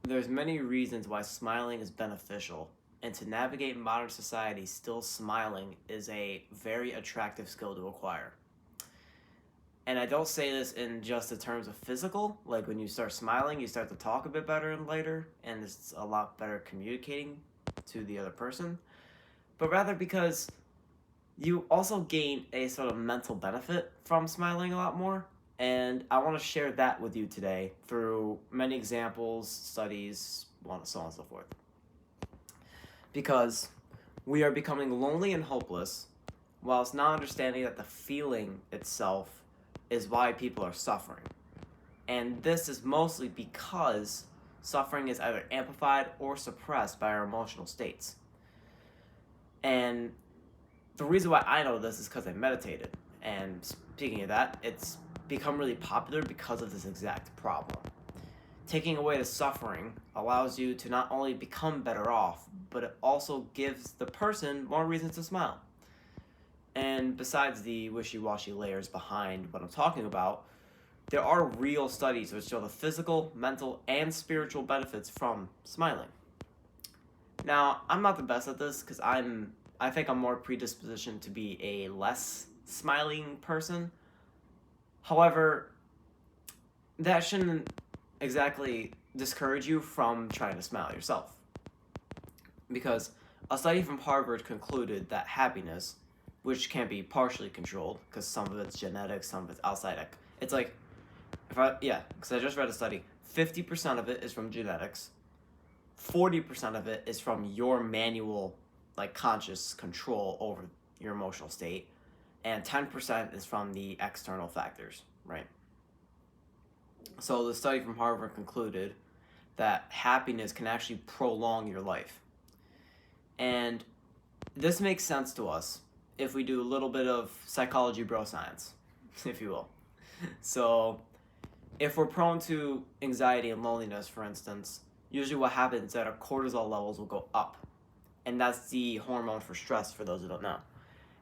There's many reasons why smiling is beneficial, and to navigate modern society, still smiling is a very attractive skill to acquire. And I don't say this in just the terms of physical, like when you start smiling, you start to talk a bit better and lighter, and it's a lot better communicating to the other person, but rather because you also gain a sort of mental benefit from smiling a lot more. And I want to share that with you today through many examples, studies, so on and so forth. Because we are becoming lonely and hopeless, whilst not understanding that the feeling itself is why people are suffering. And this is mostly because suffering is either amplified or suppressed by our emotional states. And the reason why I know this is because I meditated. And speaking of that, it's become really popular because of this exact problem. Taking away the suffering allows you to not only become better off, but it also gives the person more reason to smile. And besides the wishy-washy layers behind what I'm talking about, there are real studies which show the physical, mental, and spiritual benefits from smiling. Now, I'm not the best at this because I think I'm more predispositioned to be a less smiling person. However, that shouldn't exactly discourage you from trying to smile yourself. Because a study from Harvard concluded that happiness, which can be partially controlled, because some of it's genetic, some of it's outside. It's like, because I just read a study, 50% of it is from genetics, 40% of it is from your manual, like conscious control over your emotional state, and 10% is from the external factors, right? So the study from Harvard concluded that happiness can actually prolong your life. And this makes sense to us if we do a little bit of psychology bro science, if you will. So if we're prone to anxiety and loneliness, for instance, usually what happens is that our cortisol levels will go up. And that's the hormone for stress, for those who don't know.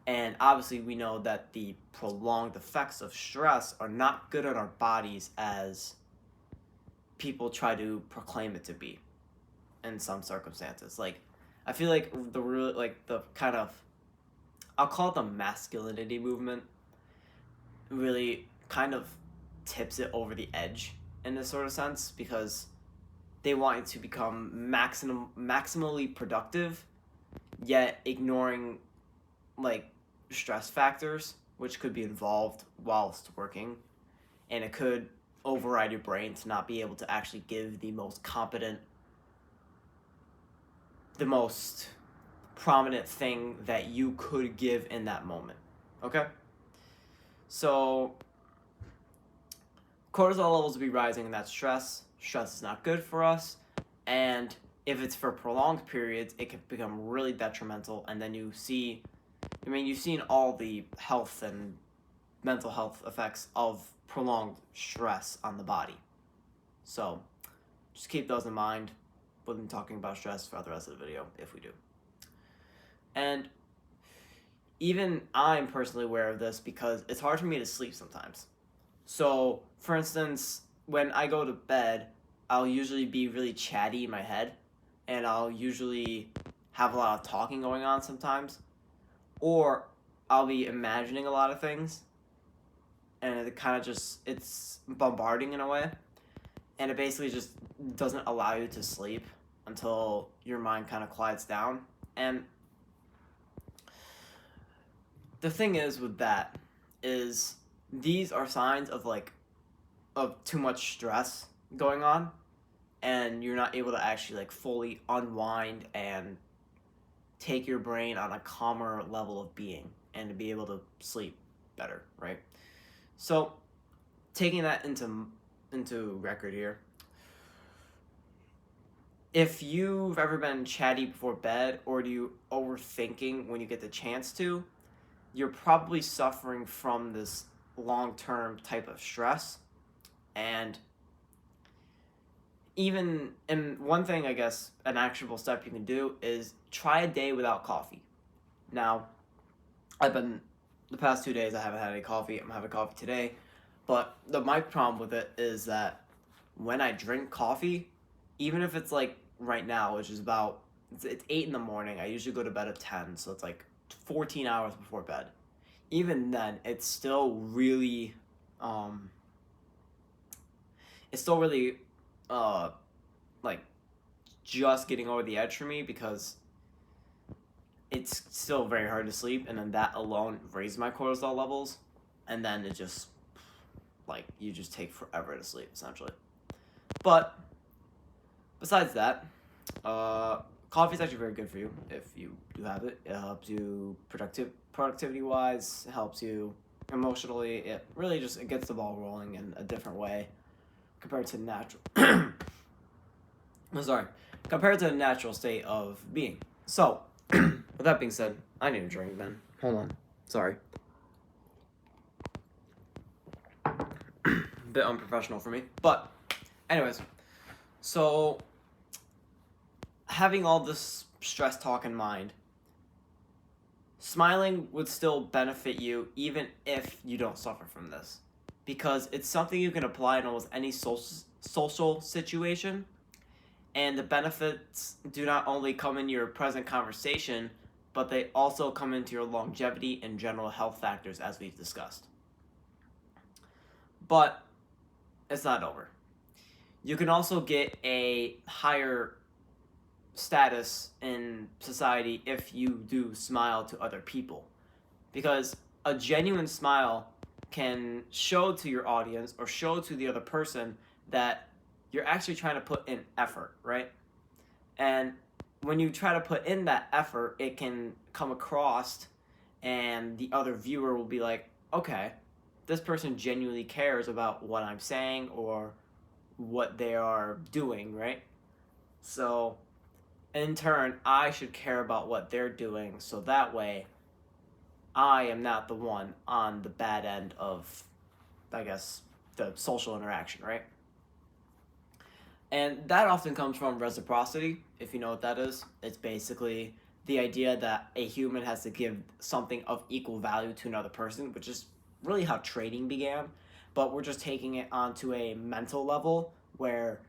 And obviously we know that the prolonged effects of stress are not good on our bodies as people try to proclaim it to be in some circumstances. Like, I feel like the kind of, I'll call it the masculinity movement, really kind of tips it over the edge in this sort of sense, because they want you to become maximally productive, yet ignoring like stress factors which could be involved whilst working, and it could override your brain to not be able to actually give the most competent, the most prominent thing that you could give in that moment. Okay? So cortisol levels will be rising, and that's stress. Stress is not good for us, and if it's for prolonged periods, it can become really detrimental. And then you've seen all the health and mental health effects of prolonged stress on the body. So just keep those in mind when talking about stress for the rest of the video, if we do. And even I'm personally aware of this because it's hard for me to sleep sometimes. So, for instance, when I go to bed, I'll usually be really chatty in my head, and I'll usually have a lot of talking going on sometimes, or I'll be imagining a lot of things, and it kind of just, it's bombarding in a way, and it basically just doesn't allow you to sleep until your mind kind of quiets down. And the thing is with that is these are signs of too much stress going on, and you're not able to actually fully unwind and take your brain on a calmer level of being and to be able to sleep better, right? So taking that into record here, if you've ever been chatty before bed, or do you overthinking when you get the chance to, you're probably suffering from this long-term type of stress. And one thing, I guess, an actionable step you can do is try a day without coffee. Now, the past 2 days I haven't had any coffee. I'm having coffee today. But my problem with it is that when I drink coffee, even if it's like right now, which is about it's 8 in the morning. I usually go to bed at 10, so it's like 14 hours before bed. Even then, um, it's still really, uh, like just getting over the edge for me because it's still very hard to sleep, and then that alone raises my cortisol levels, and then it just like you just take forever to sleep essentially. But besides that, coffee is actually very good for you if you do have it. It helps you productivity wise. It helps you emotionally. It really just it gets the ball rolling in a different way compared to natural. I'm sorry, compared to the natural state of being. So, with that being said, I need a drink, man. Hold on. Sorry. Bit unprofessional for me, but anyways, so having all this stress talk in mind, smiling would still benefit you even if you don't suffer from this. Because it's something you can apply in almost any social situation, and the benefits do not only come in your present conversation, but they also come into your longevity and general health factors, as we've discussed. But it's not over. You can also get a higher status in society if you do smile to other people. Because a genuine smile can show to your audience or show to the other person that you're actually trying to put in effort, right? And when you try to put in that effort, it can come across, and the other viewer will be like, okay, this person genuinely cares about what I'm saying or what they are doing, right? So, in turn, I should care about what they're doing so that way I am not the one on the bad end of, I guess, the social interaction, right? And that often comes from reciprocity, if you know what that is. It's basically the idea that a human has to give something of equal value to another person, which is really how trading began. But we're just taking it onto a mental level where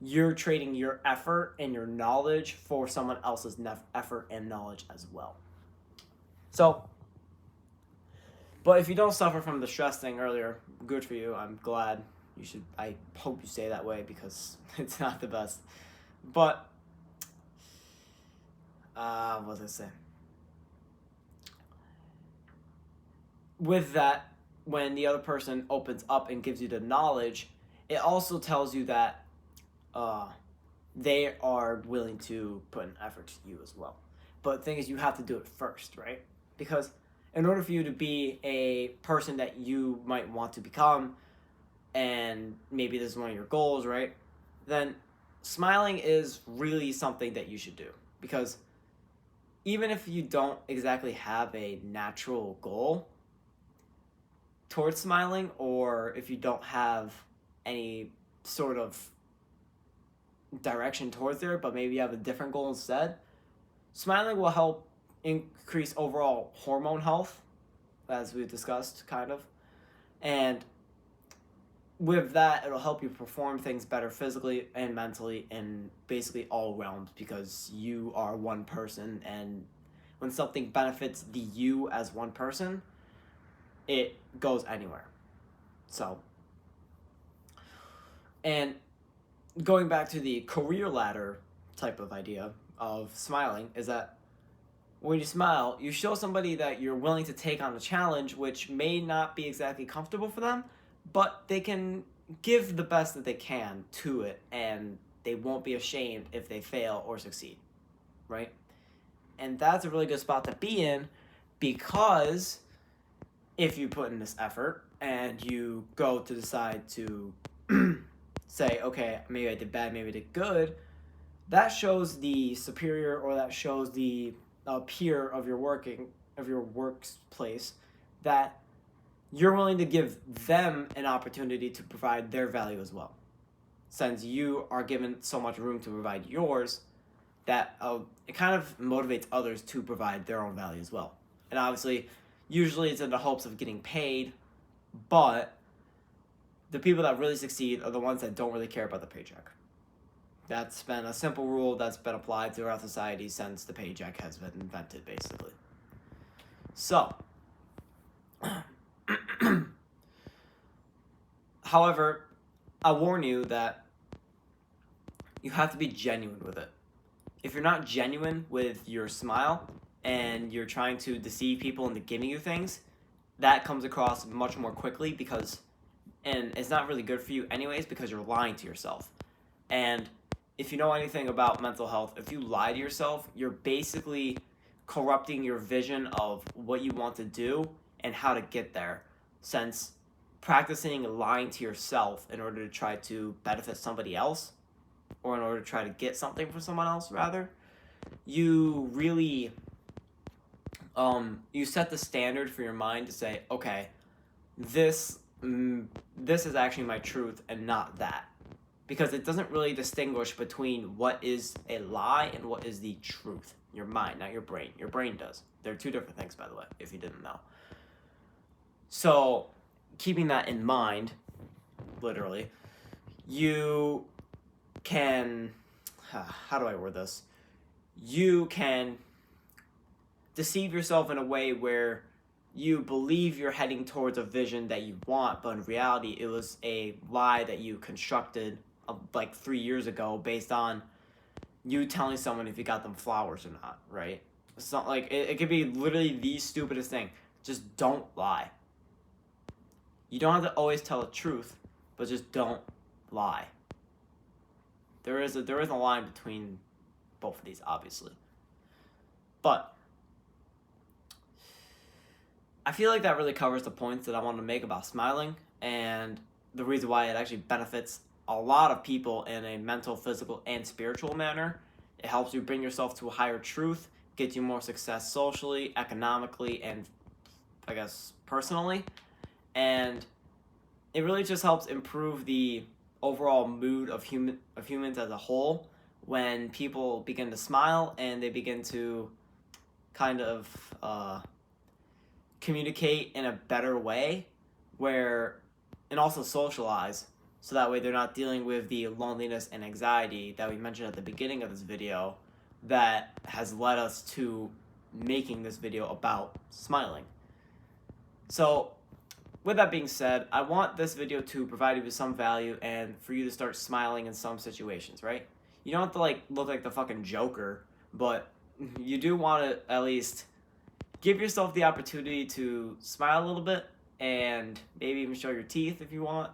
you're trading your effort and your knowledge for someone else's effort and knowledge as well. So, but if you don't suffer from the stress thing earlier, good for you. I'm glad. You should. I hope you stay that way because it's not the best. But what was I saying? With that, when the other person opens up and gives you the knowledge, it also tells you that they are willing to put an effort to you as well. But the thing is, you have to do it first, right? Because in order for you to be a person that you might want to become, and maybe this is one of your goals, right? Then smiling is really something that you should do. Because even if you don't exactly have a natural goal towards smiling, or if you don't have any sort of direction towards there, but maybe you have a different goal instead, smiling will help increase overall hormone health, as we discussed, kind of. And with that, it'll help you perform things better physically and mentally in basically all realms because you are one person, and when something benefits the you as one person, it goes anywhere. So, and going back to the career ladder type of idea of smiling is that when you smile, you show somebody that you're willing to take on a challenge which may not be exactly comfortable for them, but they can give the best that they can to it, and they won't be ashamed if they fail or succeed, right? And that's a really good spot to be in because if you put in this effort and you go to decide to say, okay, maybe I did bad, maybe I did good, that shows the superior or that shows the peer of your workplace that you're willing to give them an opportunity to provide their value as well. Since you are given so much room to provide yours, that it kind of motivates others to provide their own value as well. And obviously, usually it's in the hopes of getting paid, but the people that really succeed are the ones that don't really care about the paycheck. That's been a simple rule that's been applied throughout society since the paycheck has been invented, basically. So, however, I warn you that you have to be genuine with it. If you're not genuine with your smile and you're trying to deceive people into giving you things, that comes across much more quickly and it's not really good for you anyways because you're lying to yourself. And if you know anything about mental health, if you lie to yourself, you're basically corrupting your vision of what you want to do and how to get there. Since practicing lying to yourself in order to try to benefit somebody else, or in order to try to get something from someone else, rather, you really you set the standard for your mind to say, okay, this is actually my truth and not that, because it doesn't really distinguish between what is a lie and what is the truth. Your mind, not your brain. Your brain does. They're two different things, by the way, if you didn't know. So, keeping that in mind, literally, you can, how do I word this? You can deceive yourself in a way where you believe you're heading towards a vision that you want, but in reality, it was a lie that you constructed like 3 years ago based on you telling someone if you got them flowers or not, right? It's not like it could be literally the stupidest thing. Just don't lie. You don't have to always tell the truth, but just don't lie. There is a line between both of these, obviously. But I feel like that really covers the points that I wanted to make about smiling and the reason why it actually benefits a lot of people in a mental, physical, and spiritual manner. It helps you bring yourself to a higher truth, gets you more success socially, economically, and I guess personally. And it really just helps improve the overall mood of humans as a whole when people begin to smile and they begin to kind of communicate in a better way and also socialize, so that way they're not dealing with the loneliness and anxiety that we mentioned at the beginning of this video that has led us to making this video about smiling. So with that being said, I want this video to provide you with some value and for you to start smiling in some situations, right? You don't have to look like the fucking Joker, but you do want to at least give yourself the opportunity to smile a little bit and maybe even show your teeth if you want.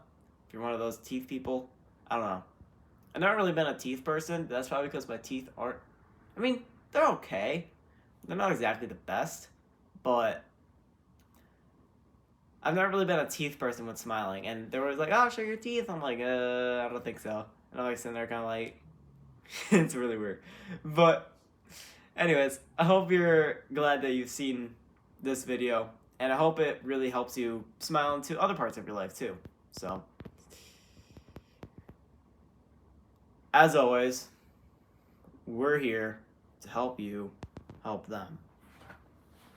If you're one of those teeth people. I don't know. I've never really been a teeth person. But that's probably because my teeth aren't... I mean, they're okay. They're not exactly the best. But I've never really been a teeth person with smiling. And they were always like, oh, show your teeth. I'm like, I don't think so. And I'm sitting there kind of like... it's really weird. But anyways, I hope you're glad that you've seen this video. And I hope it really helps you smile into other parts of your life too. So, as always, we're here to help you help them.